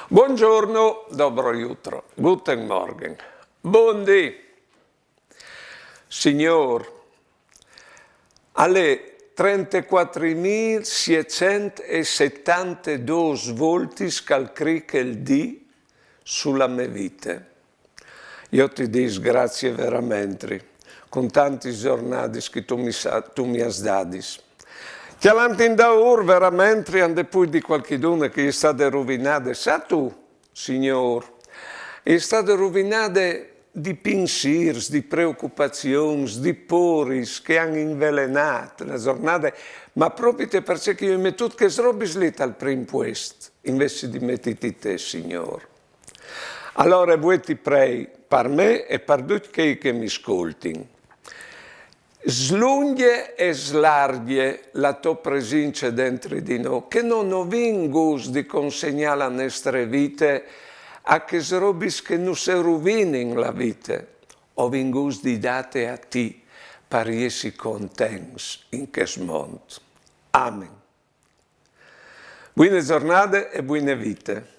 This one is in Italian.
Buongiorno, dobro jutro, guten Morgen, buondì. Signor, alle 34.672 volti scalcriche il dì sulla mia vita. Io ti dis grazie veramente, con tanti giornati che tu mi hai dato. Che in daur veramente ande poi di qualcuno che è stato rovinato, sa tu, signor, è stato rovinato di pensieri, di preoccupazioni, di poris che hanno invelenato la giornata, ma proprio perché io mi metto che robe lì al primo posto, invece di mettere te, signor. Allora voi ti prego, per me e per tutti che mi ascoltino, slunghe e slarghe la tua presenza dentro di noi, che non abbiamo di consegnare la nostra vita a che robe che non si rovinano la vita, o vingus di date a te per essere contenti in questo mondo. Amen. Buone giornate e buone vite.